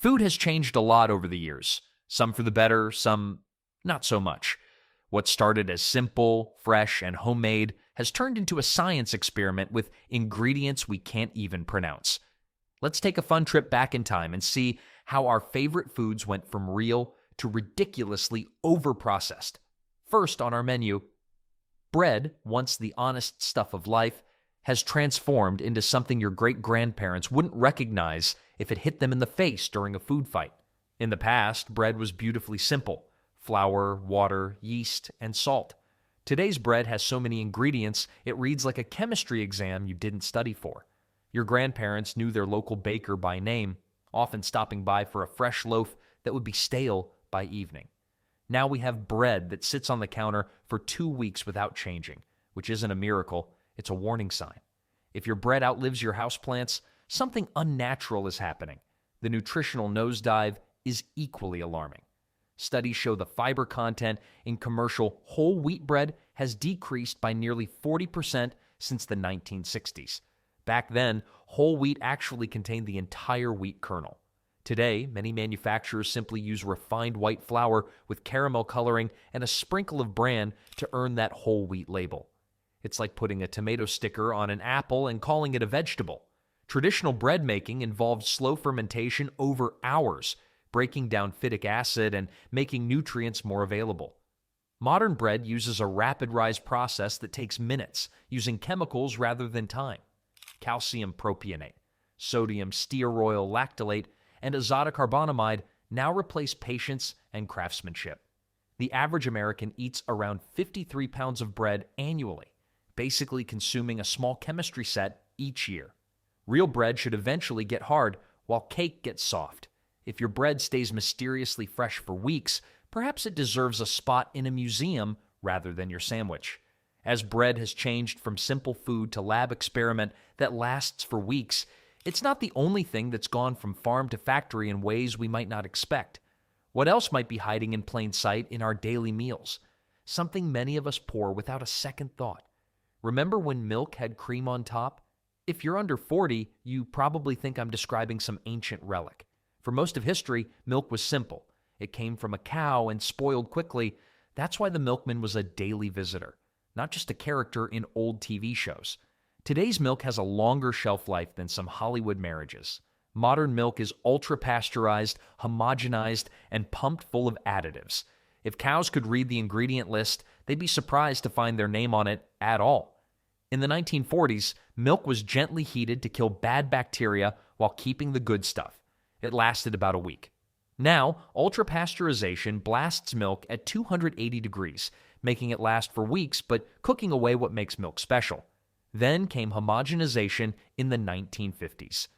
Food has changed a lot over the years, some for the better, some not so much. What started as simple, fresh, and homemade has turned into a science experiment with ingredients we can't even pronounce. Let's take a fun trip back in time and see how our favorite foods went from real to ridiculously overprocessed. First on our menu, bread, once the honest stuff of life, has transformed into something your great-grandparents wouldn't recognize if it hit them in the face during a food fight. In the past, bread was beautifully simple: flour, water, yeast, and salt. Today's bread has so many ingredients, it reads like a chemistry exam you didn't study for. Your grandparents knew their local baker by name, often stopping by for a fresh loaf that would be stale by evening. Now we have bread that sits on the counter for 2 weeks without changing, which isn't a miracle, it's a warning sign. If your bread outlives your houseplants, something unnatural is happening. The nutritional nosedive is equally alarming. Studies show the fiber content in commercial whole wheat bread has decreased by nearly 40% since the 1960s. Back then, whole wheat actually contained the entire wheat kernel. Today, many manufacturers simply use refined white flour with caramel coloring and a sprinkle of bran to earn that whole wheat label. It's like putting a tomato sticker on an apple and calling it a vegetable. Traditional bread making involved slow fermentation over hours, breaking down phytic acid and making nutrients more available. Modern bread uses a rapid rise process that takes minutes, using chemicals rather than time. Calcium propionate, sodium stearoyl lactylate, and azotocarbonamide now replace patience and craftsmanship. The average American eats around 53 pounds of bread annually, basically consuming a small chemistry set each year. Real bread should eventually get hard, while cake gets soft. If your bread stays mysteriously fresh for weeks, perhaps it deserves a spot in a museum rather than your sandwich. As bread has changed from simple food to lab experiment that lasts for weeks, it's not the only thing that's gone from farm to factory in ways we might not expect. What else might be hiding in plain sight in our daily meals? Something many of us pour without a second thought. Remember when milk had cream on top? If you're under 40, you probably think I'm describing some ancient relic. For most of history, milk was simple. It came from a cow and spoiled quickly. That's why the milkman was a daily visitor, not just a character in old TV shows. Today's milk has a longer shelf life than some Hollywood marriages. Modern milk is ultra-pasteurized, homogenized, and pumped full of additives. If cows could read the ingredient list, they'd be surprised to find their name on it at all. In the 1940s, milk was gently heated to kill bad bacteria while keeping the good stuff. It lasted about a week. Now, ultra-pasteurization blasts milk at 280 degrees, making it last for weeks but cooking away what makes milk special. Then came homogenization in the 1950s.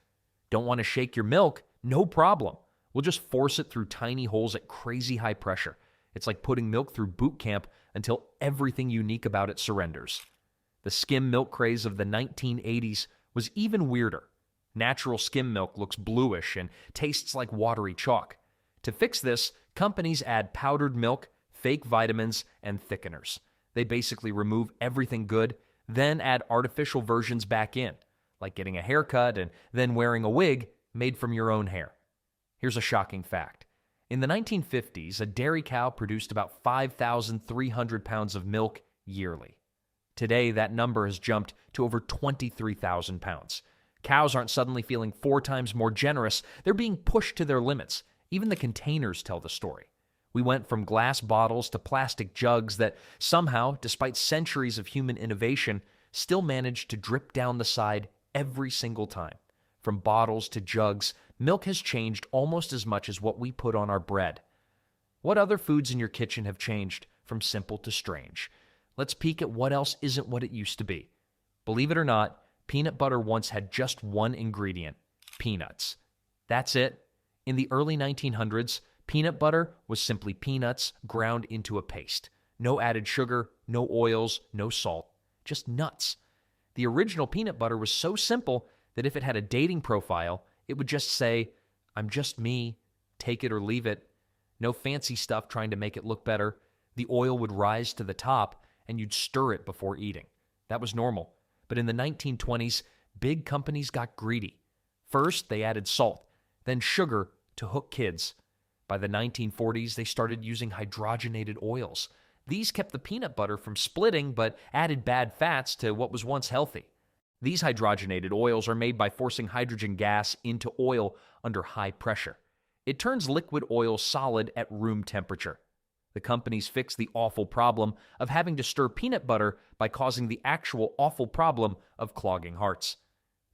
Don't want to shake your milk? No problem. We'll just force it through tiny holes at crazy high pressure. It's like putting milk through boot camp until everything unique about it surrenders. The skim milk craze of the 1980s was even weirder. Natural skim milk looks bluish and tastes like watery chalk. To fix this, companies add powdered milk, fake vitamins, and thickeners. They basically remove everything good, then add artificial versions back in, like getting a haircut and then wearing a wig made from your own hair. Here's a shocking fact. In the 1950s, a dairy cow produced about 5,300 pounds of milk yearly. Today, that number has jumped to over 23,000 pounds. Cows aren't suddenly feeling 4 times more generous. They're being pushed to their limits. Even the containers tell the story. We went from glass bottles to plastic jugs that somehow, despite centuries of human innovation, still managed to drip down the side every single time. From bottles to jugs, milk has changed almost as much as what we put on our bread. What other foods in your kitchen have changed from simple to strange? Let's peek at what else isn't what it used to be. Believe it or not, peanut butter once had just one ingredient: peanuts. That's it. In the early 1900s, peanut butter was simply peanuts ground into a paste. No added sugar, no oils, no salt, just nuts. The original peanut butter was so simple that if it had a dating profile, it would just say, "I'm just me, take it or leave it." No fancy stuff trying to make it look better. The oil would rise to the top, and you'd stir it before eating. That was normal. But in the 1920s, big companies got greedy. First, they added salt, then sugar, to hook kids. By the 1940s, they started using hydrogenated oils. These kept the peanut butter from splitting but added bad fats to what was once healthy. These hydrogenated oils are made by forcing hydrogen gas into oil under high pressure. It turns liquid oil solid at room temperature. The companies fixed the awful problem of having to stir peanut butter by causing the actual awful problem of clogging hearts.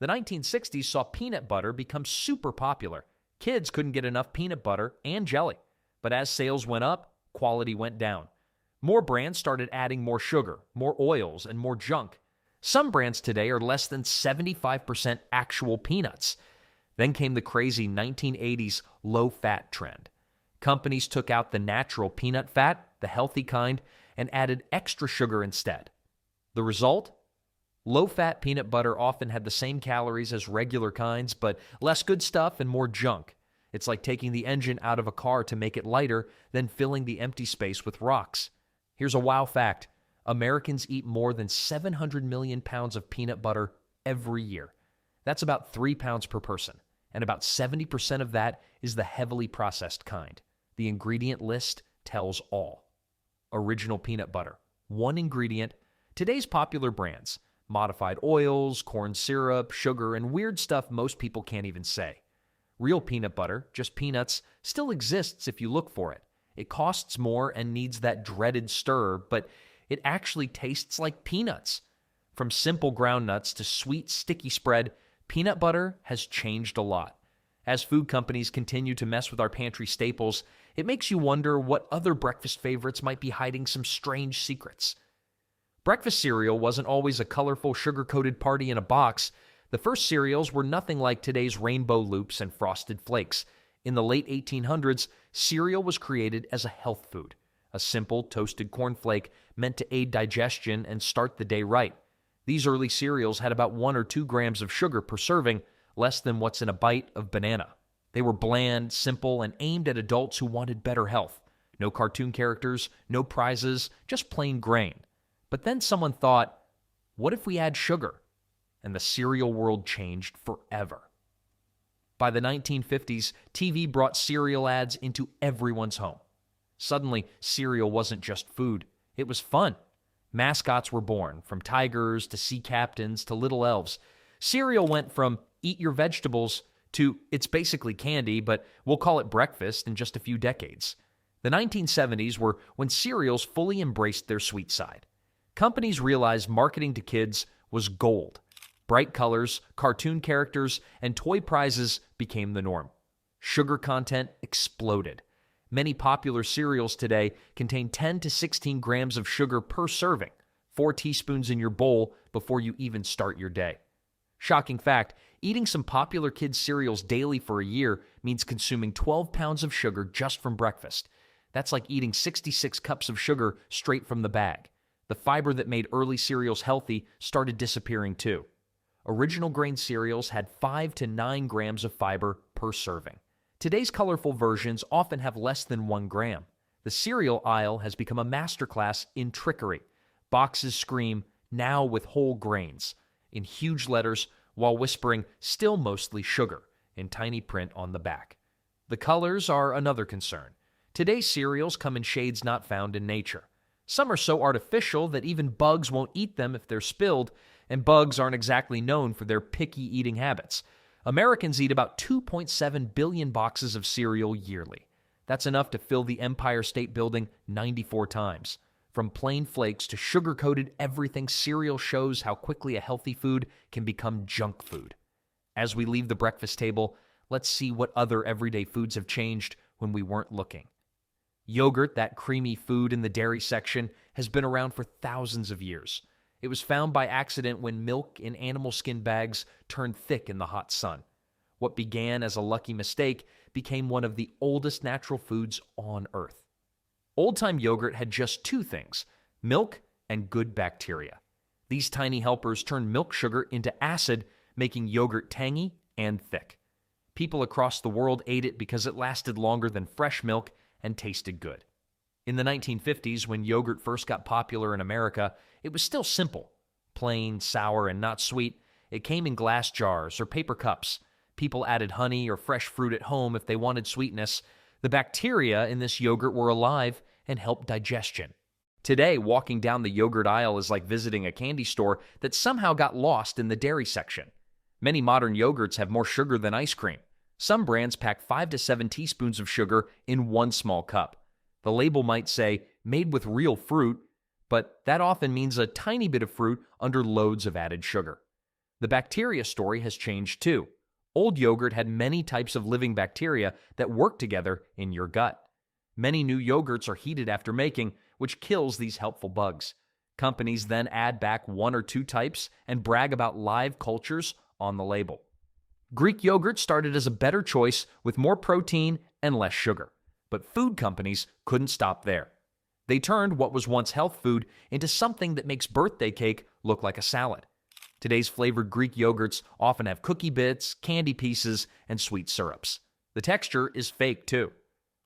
The 1960s saw peanut butter become super popular. Kids couldn't get enough peanut butter and jelly. But as sales went up, quality went down. More brands started adding more sugar, more oils, and more junk. Some brands today are less than 75% actual peanuts. Then came the crazy 1980s low-fat trend. Companies took out the natural peanut fat, the healthy kind, and added extra sugar instead. The result? Low-fat peanut butter often had the same calories as regular kinds, but less good stuff and more junk. It's like taking the engine out of a car to make it lighter, then filling the empty space with rocks. Here's a wow fact. Americans eat more than 700 million pounds of peanut butter every year. That's about 3 pounds per person, and about 70% of that is the heavily processed kind. The ingredient list tells all. Original peanut butter, one ingredient. Today's popular brands, modified oils, corn syrup, sugar, and weird stuff most people can't even say. Real peanut butter, just peanuts, still exists if you look for it. It costs more and needs that dreaded stir, but it actually tastes like peanuts. From simple ground nuts to sweet, sticky spread, peanut butter has changed a lot. As food companies continue to mess with our pantry staples, it makes you wonder what other breakfast favorites might be hiding some strange secrets. Breakfast cereal wasn't always a colorful, sugar-coated party in a box. The first cereals were nothing like today's Rainbow Loops and Frosted Flakes. In the late 1800s, cereal was created as a health food, a simple, toasted cornflake meant to aid digestion and start the day right. These early cereals had about 1 or 2 grams of sugar per serving, less than what's in a bite of banana. They were bland, simple, and aimed at adults who wanted better health. No cartoon characters, no prizes, just plain grain. But then someone thought, what if we add sugar? And the cereal world changed forever. By the 1950s, TV brought cereal ads into everyone's home. Suddenly, cereal wasn't just food. It was fun. Mascots were born, from tigers to sea captains to little elves. Cereal went from eat your vegetables to it's basically candy, but we'll call it breakfast in just a few decades. The 1970s were when cereals fully embraced their sweet side. Companies realized marketing to kids was gold. Bright colors, cartoon characters, and toy prizes became the norm. Sugar content exploded. Many popular cereals today contain 10 to 16 grams of sugar per serving, 4 teaspoons in your bowl before you even start your day. Shocking fact, eating some popular kids' cereals daily for a year means consuming 12 pounds of sugar just from breakfast. That's like eating 66 cups of sugar straight from the bag. The fiber that made early cereals healthy started disappearing too. Original grain cereals had 5 to 9 grams of fiber per serving. Today's colorful versions often have less than 1 gram. The cereal aisle has become a masterclass in trickery. Boxes scream, now with whole grains, in huge letters, while whispering, still mostly sugar, in tiny print on the back. The colors are another concern. Today's cereals come in shades not found in nature. Some are so artificial that even bugs won't eat them if they're spilled, and bugs aren't exactly known for their picky eating habits. Americans eat about 2.7 billion boxes of cereal yearly. That's enough to fill the Empire State Building 94 times. From plain flakes to sugar-coated everything, cereal shows how quickly a healthy food can become junk food. As we leave the breakfast table, let's see what other everyday foods have changed when we weren't looking. Yogurt, that creamy food in the dairy section, has been around for thousands of years. It was found by accident when milk in animal skin bags turned thick in the hot sun. What began as a lucky mistake became one of the oldest natural foods on Earth. Old-time yogurt had just 2 things, milk and good bacteria. These tiny helpers turned milk sugar into acid, making yogurt tangy and thick. People across the world ate it because it lasted longer than fresh milk and tasted good. In the 1950s, when yogurt first got popular in America, it was still simple. Plain, sour, and not sweet, it came in glass jars or paper cups. People added honey or fresh fruit at home if they wanted sweetness. The bacteria in this yogurt were alive and helped digestion. Today, walking down the yogurt aisle is like visiting a candy store that somehow got lost in the dairy section. Many modern yogurts have more sugar than ice cream. Some brands pack 5 to 7 teaspoons of sugar in one small cup. The label might say, made with real fruit, but that often means a tiny bit of fruit under loads of added sugar. The bacteria story has changed too. Old yogurt had many types of living bacteria that work together in your gut. Many new yogurts are heated after making, which kills these helpful bugs. Companies then add back 1 or 2 types and brag about live cultures on the label. Greek yogurt started as a better choice with more protein and less sugar. But food companies couldn't stop there. They turned what was once health food into something that makes birthday cake look like a salad. Today's flavored Greek yogurts often have cookie bits, candy pieces, and sweet syrups. The texture is fake too.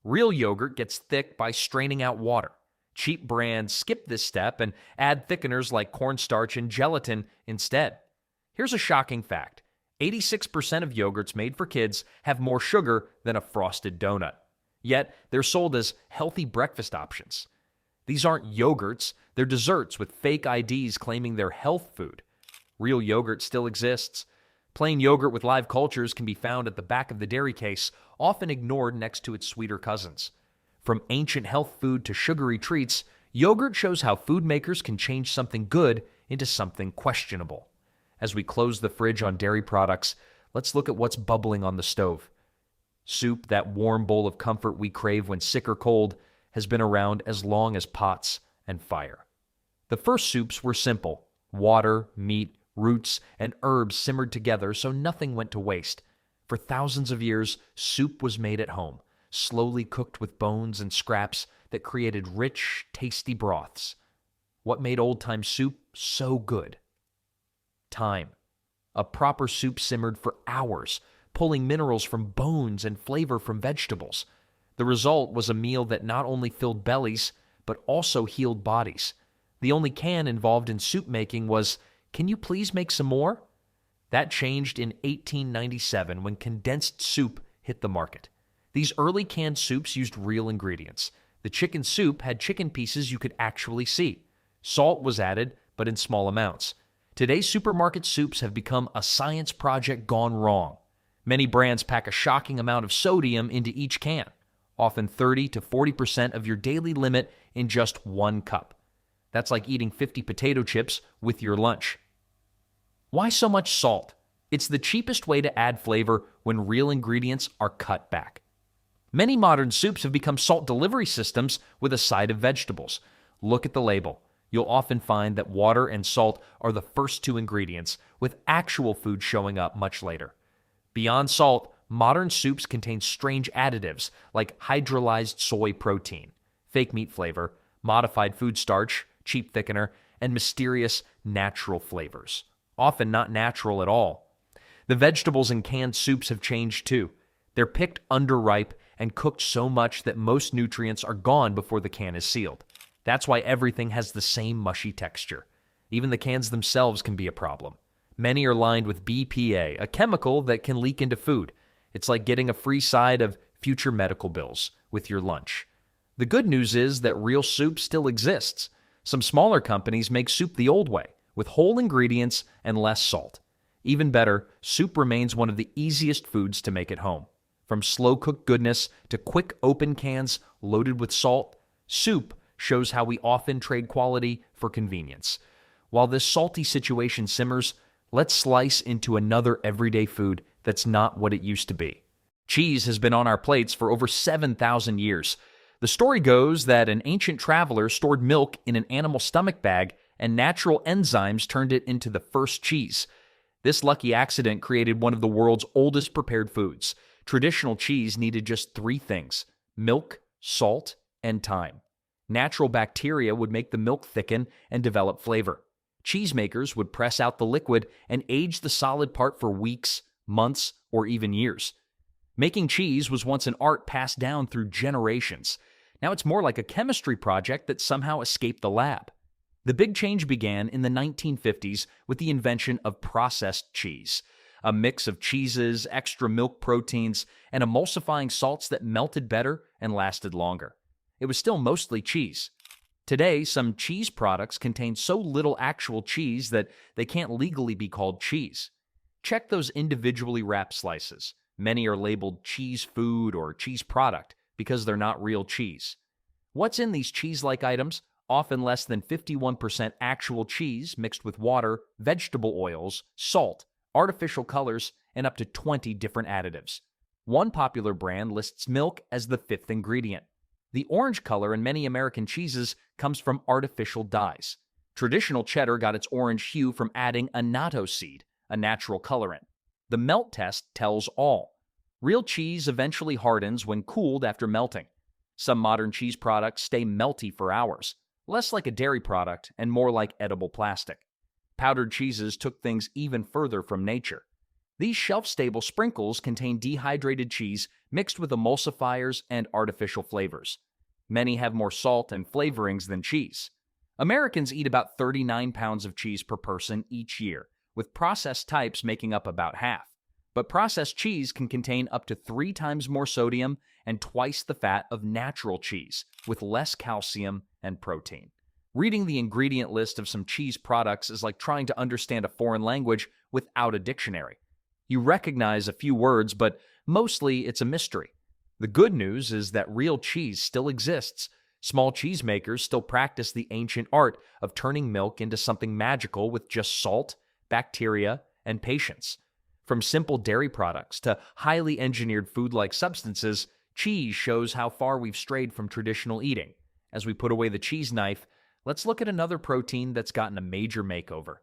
Real yogurt gets thick by straining out water. Cheap brands skip this step and add thickeners like cornstarch and gelatin instead. Here's a shocking fact. 86% of yogurts made for kids have more sugar than a frosted donut. Yet, they're sold as healthy breakfast options. These aren't yogurts, they're desserts with fake IDs claiming they're health food. Real yogurt still exists. Plain yogurt with live cultures can be found at the back of the dairy case, often ignored next to its sweeter cousins. From ancient health food to sugary treats, yogurt shows how food makers can change something good into something questionable. As we close the fridge on dairy products, let's look at what's bubbling on the stove. Soup, that warm bowl of comfort we crave when sick or cold, has been around as long as pots and fire. The first soups were simple. Water, meat, roots, and herbs simmered together so nothing went to waste. For thousands of years, soup was made at home, slowly cooked with bones and scraps that created rich, tasty broths. What made old-time soup so good? Time. A proper soup simmered for hours, pulling minerals from bones and flavor from vegetables. The result was a meal that not only filled bellies, but also healed bodies. The only can involved in soup making was, "Can you please make some more?" That changed in 1897 when condensed soup hit the market. These early canned soups used real ingredients. The chicken soup had chicken pieces you could actually see. Salt was added, but in small amounts. Today's supermarket soups have become a science project gone wrong. Many brands pack a shocking amount of sodium into each can, often 30 to 40% of your daily limit in just one cup. That's like eating 50 potato chips with your lunch. Why so much salt? It's the cheapest way to add flavor when real ingredients are cut back. Many modern soups have become salt delivery systems with a side of vegetables. Look at the label. You'll often find that water and salt are the first 2 ingredients, with actual food showing up much later. Beyond salt, modern soups contain strange additives like hydrolyzed soy protein, fake meat flavor, modified food starch, cheap thickener, and mysterious natural flavors, often not natural at all. The vegetables in canned soups have changed too. They're picked underripe and cooked so much that most nutrients are gone before the can is sealed. That's why everything has the same mushy texture. Even the cans themselves can be a problem. Many are lined with BPA, a chemical that can leak into food. It's like getting a free side of future medical bills with your lunch. The good news is that real soup still exists. Some smaller companies make soup the old way, with whole ingredients and less salt. Even better, soup remains one of the easiest foods to make at home. From slow-cooked goodness to quick open cans loaded with salt, soup shows how we often trade quality for convenience. While this salty situation simmers, let's slice into another everyday food that's not what it used to be. Cheese has been on our plates for over 7,000 years. The story goes that an ancient traveler stored milk in an animal stomach bag, and natural enzymes turned it into the first cheese. This lucky accident created one of the world's oldest prepared foods. Traditional cheese needed just 3 things: milk, salt, and time. Natural bacteria would make the milk thicken and develop flavor. Cheesemakers would press out the liquid and age the solid part for weeks, months, or even years. Making cheese was once an art passed down through generations. Now it's more like a chemistry project that somehow escaped the lab. The big change began in the 1950s with the invention of processed cheese. a mix of cheeses, extra milk proteins, and emulsifying salts that melted better and lasted longer. It was still mostly cheese. Today, some cheese products contain so little actual cheese that they can't legally be called cheese. Check those individually wrapped slices. Many are labeled cheese food or cheese product because they're not real cheese. What's in these cheese-like items? Often less than 51% actual cheese mixed with water, vegetable oils, salt, artificial colors, and up to 20 different additives. One popular brand lists milk as the fifth ingredient. The orange color in many American cheeses comes from artificial dyes. Traditional cheddar got its orange hue from adding annatto seed, a natural colorant. The melt test tells all. Real cheese eventually hardens when cooled after melting. Some modern cheese products stay melty for hours, less like a dairy product and more like edible plastic. Powdered cheeses took things even further from nature. These shelf-stable sprinkles contain dehydrated cheese mixed with emulsifiers and artificial flavors. Many have more salt and flavorings than cheese. Americans eat about 39 pounds of cheese per person each year, with processed types making up about half. But processed cheese can contain up to 3 times more sodium and twice the fat of natural cheese, with less calcium and protein. Reading the ingredient list of some cheese products is like trying to understand a foreign language without a dictionary. You recognize a few words, but mostly it's a mystery. The good news is that real cheese still exists. Small cheesemakers still practice the ancient art of turning milk into something magical with just salt, bacteria, and patience. From simple dairy products to highly engineered food-like substances, cheese shows how far we've strayed from traditional eating. As we put away the cheese knife, let's look at another protein that's gotten a major makeover.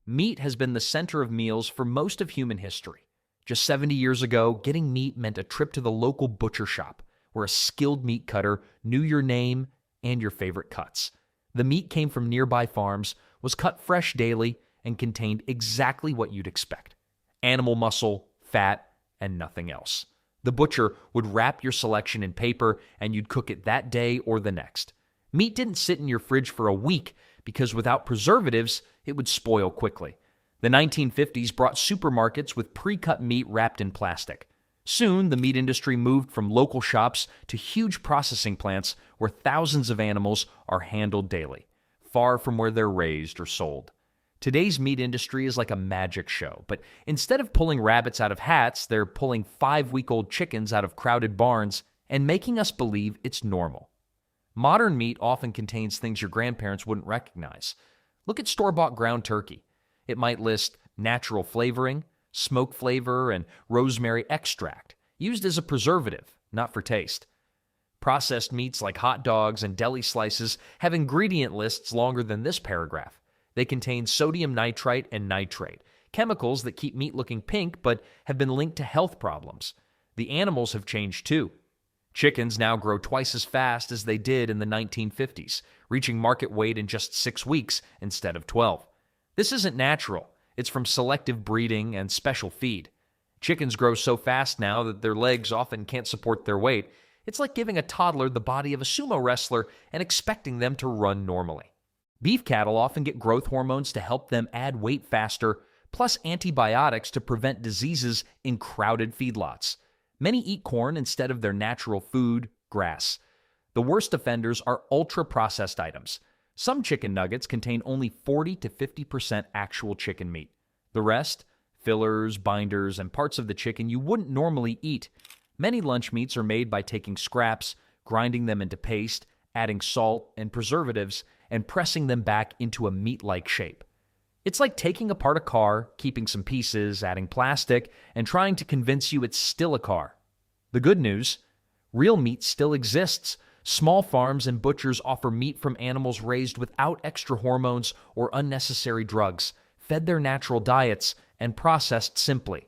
Meat has been the center of meals for most of human history. Just 70 years ago, getting meat meant a trip to the local butcher shop, where a skilled meat cutter knew your name and your favorite cuts. The meat came from nearby farms, was cut fresh daily, and contained exactly what you'd expect: animal muscle, fat, and nothing else. The butcher would wrap your selection in paper, and you'd cook it that day or the next. Meat didn't sit in your fridge for a week because without preservatives, it would spoil quickly. The 1950s brought supermarkets with pre-cut meat wrapped in plastic. Soon, the meat industry moved from local shops to huge processing plants where thousands of animals are handled daily, far from where they're raised or sold. Today's meat industry is like a magic show, but instead of pulling rabbits out of hats, they're pulling 5-week-old chickens out of crowded barns and making us believe it's normal. Modern meat often contains things your grandparents wouldn't recognize. Look at store-bought ground turkey. It might list natural flavoring, smoke flavor, and rosemary extract, used as a preservative, not for taste. Processed meats like hot dogs and deli slices have ingredient lists longer than this paragraph. They contain sodium nitrite and nitrate, chemicals that keep meat looking pink but have been linked to health problems. The animals have changed too. Chickens now grow twice as fast as they did in the 1950s, reaching market weight in just 6 weeks instead of 12. This isn't natural. It's from selective breeding and special feed. Chickens grow so fast now that their legs often can't support their weight. It's like giving a toddler the body of a sumo wrestler and expecting them to run normally. Beef cattle often get growth hormones to help them add weight faster, plus antibiotics to prevent diseases in crowded feedlots. Many eat corn instead of their natural food, grass. The worst offenders are ultra-processed items. Some chicken nuggets contain only 40 to 50% actual chicken meat. The rest, fillers, binders, and parts of the chicken you wouldn't normally eat. Many lunch meats are made by taking scraps, grinding them into paste, adding salt and preservatives, and pressing them back into a meat-like shape. It's like taking apart a car, keeping some pieces, adding plastic, and trying to convince you it's still a car. The good news: real meat still exists. Small farms and butchers offer meat from animals raised without extra hormones or unnecessary drugs, fed their natural diets, and processed simply.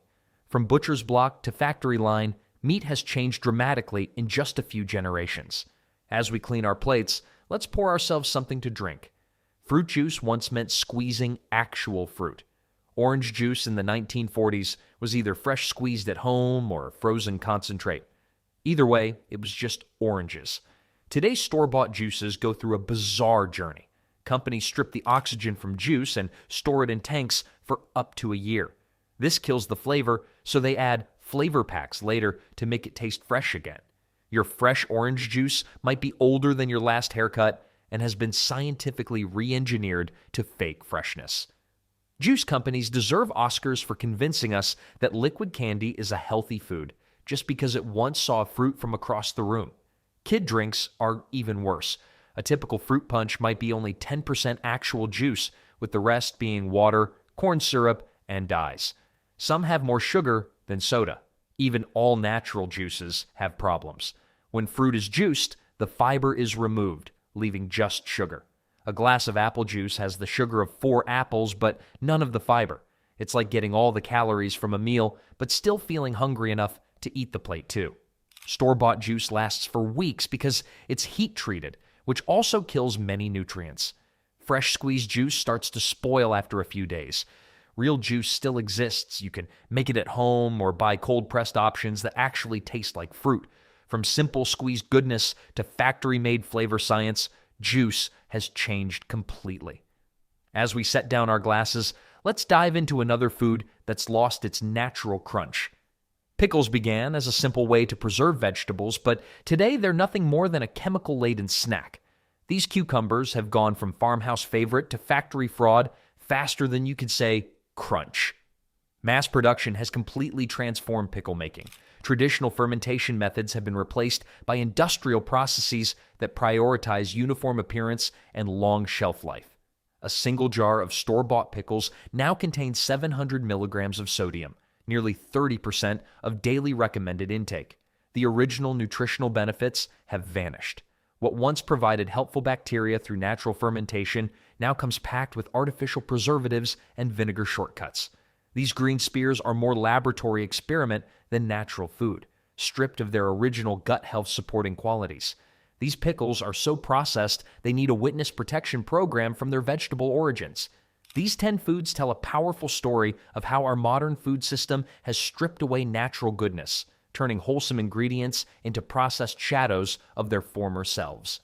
From butcher's block to factory line, meat has changed dramatically in just a few generations. As we clean our plates, let's pour ourselves something to drink. Fruit juice once meant squeezing actual fruit. Orange juice in the 1940s was either fresh squeezed at home or frozen concentrate. Either way, it was just oranges. Today's store-bought juices go through a bizarre journey. Companies strip the oxygen from juice and store it in tanks for up to a year. This kills the flavor, so they add flavor packs later to make it taste fresh again. Your fresh orange juice might be older than your last haircut and has been scientifically re-engineered to fake freshness. Juice companies deserve Oscars for convincing us that liquid candy is a healthy food just because it once saw fruit from across the room. Kid drinks are even worse. A typical fruit punch might be only 10% actual juice, with the rest being water, corn syrup, and dyes. Some have more sugar than soda. Even all natural juices have problems. When fruit is juiced, the fiber is removed, leaving just sugar. A glass of apple juice has the sugar of 4 apples, but none of the fiber. It's like getting all the calories from a meal, but still feeling hungry enough to eat the plate too. Store-bought juice lasts for weeks because it's heat-treated, which also kills many nutrients. Fresh squeezed juice starts to spoil after a few days. Real juice still exists. You can make it at home or buy cold-pressed options that actually taste like fruit. From simple squeezed goodness to factory-made flavor science, juice has changed completely. As we set down our glasses, let's dive into another food that's lost its natural crunch. Pickles began as a simple way to preserve vegetables, but today they're nothing more than a chemical-laden snack. These cucumbers have gone from farmhouse favorite to factory fraud faster than you could say crunch. Mass production has completely transformed pickle making. Traditional fermentation methods have been replaced by industrial processes that prioritize uniform appearance and long shelf life. A single jar of store-bought pickles now contains 700 milligrams of sodium, nearly 30% of daily recommended intake. The original nutritional benefits have vanished. What once provided helpful bacteria through natural fermentation now comes packed with artificial preservatives and vinegar shortcuts. These green spears are more laboratory experiment than natural food, stripped of their original gut health supporting qualities. These pickles are so processed they need a witness protection program from their vegetable origins. These 10 foods tell a powerful story of how our modern food system has stripped away natural goodness, turning wholesome ingredients into processed shadows of their former selves.